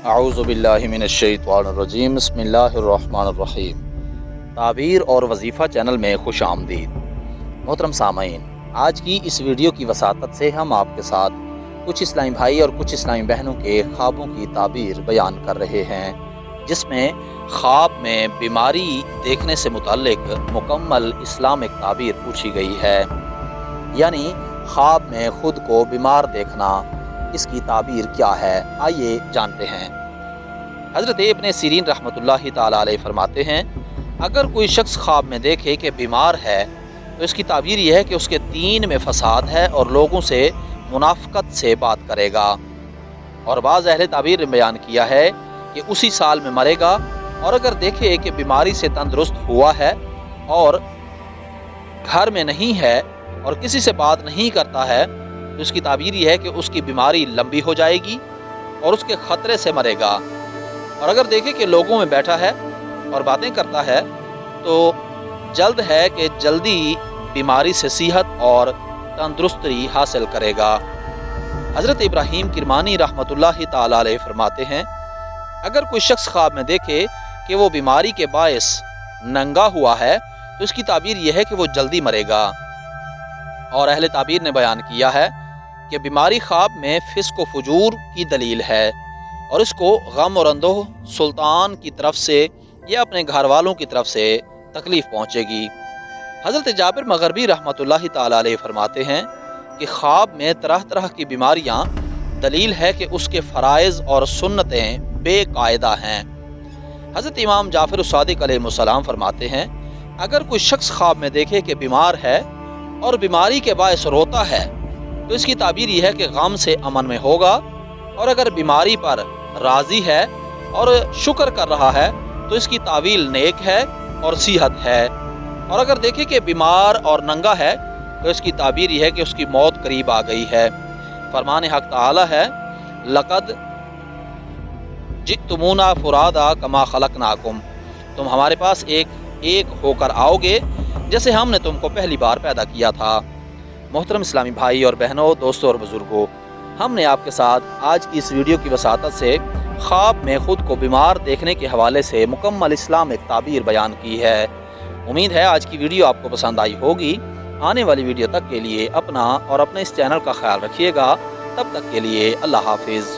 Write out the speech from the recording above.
اعوذ باللہ من الشیطان الرجیم بسم اللہ الرحمن الرحیم۔ تعبیر اور وظیفہ چینل میں خوش آمدید۔ محترم سامعین، آج کی اس ویڈیو کی وساطت سے ہم آپ کے ساتھ کچھ اسلامی بھائی اور کچھ اسلامی بہنوں کے خوابوں کی تعبیر بیان کر رہے ہیں، جس میں خواب میں بیماری دیکھنے سے متعلق مکمل اسلامک تعبیر پوچھی گئی ہے، یعنی خواب میں خود کو بیمار دیکھنا، اس کی تعبیر کیا ہے، آئیے جانتے ہیں۔ حضرت ابن سیرین رحمۃ اللہ تعالی علیہ فرماتے ہیں، اگر کوئی شخص خواب میں دیکھے کہ بیمار ہے تو اس کی تعبیر یہ ہے کہ اس کے دین میں فساد ہے اور لوگوں سے منافقت سے بات کرے گا۔ اور بعض اہل تعبیر نے بیان کیا ہے کہ اسی سال میں مرے گا، اور اگر دیکھے کہ بیماری سے تندرست ہوا ہے اور گھر میں نہیں ہے اور کسی سے بات نہیں کرتا ہے تو اس کی تعبیر یہ ہے کہ اس کی بیماری لمبی ہو جائے گی اور اس کے خطرے سے مرے گا۔ اور اگر دیکھے کہ لوگوں میں بیٹھا ہے اور باتیں کرتا ہے تو جلد ہے کہ جلدی بیماری سے صحت اور تندرستی حاصل کرے گا۔ حضرت ابراہیم کرمانی رحمۃ اللہ تعالی علیہ فرماتے ہیں، اگر کوئی شخص خواب میں دیکھے کہ وہ بیماری کے باعث ننگا ہوا ہے تو اس کی تعبیر یہ ہے کہ وہ جلدی مرے گا۔ اور اہل تعبیر نے بیان کیا ہے کہ بیماری خواب میں فسق و فجور کی دلیل ہے اور اس کو غم اور اندوہ سلطان کی طرف سے یا اپنے گھر والوں کی طرف سے تکلیف پہنچے گی۔ حضرت جابر مغربی رحمۃ اللہ تعالی علیہ فرماتے ہیں کہ خواب میں طرح طرح کی بیماریاں دلیل ہے کہ اس کے فرائض اور سنتیں بے قاعدہ ہیں۔ حضرت امام جعفر الصادق علیہ السلام فرماتے ہیں، اگر کوئی شخص خواب میں دیکھے کہ بیمار ہے اور بیماری کے باعث روتا ہے تو اس کی تعبیر یہ ہے کہ غم سے امن میں ہوگا، اور اگر بیماری پر راضی ہے اور شکر کر رہا ہے تو اس کی تعویل نیک ہے اور صحت ہے، اور اگر دیکھے کہ بیمار اور ننگا ہے تو اس کی تعبیر یہ ہے کہ اس کی موت قریب آ گئی ہے۔ فرمان حق تعالی ہے، لقد جئتمونا فرادا کما خلقناکم، تم ہمارے پاس ایک ایک ہو کر آؤ گے جیسے ہم نے تم کو پہلی بار پیدا کیا تھا۔ محترم اسلامی بھائی اور بہنوں، دوستوں اور بزرگوں، ہم نے آپ کے ساتھ آج کی اس ویڈیو کی وساطت سے خواب میں خود کو بیمار دیکھنے کے حوالے سے مکمل اسلامک تعبیر بیان کی ہے۔ امید ہے آج کی ویڈیو آپ کو پسند آئی ہوگی۔ آنے والی ویڈیو تک کے لیے اپنا اور اپنے اس چینل کا خیال رکھیے گا۔ تب تک کے لیے اللہ حافظ۔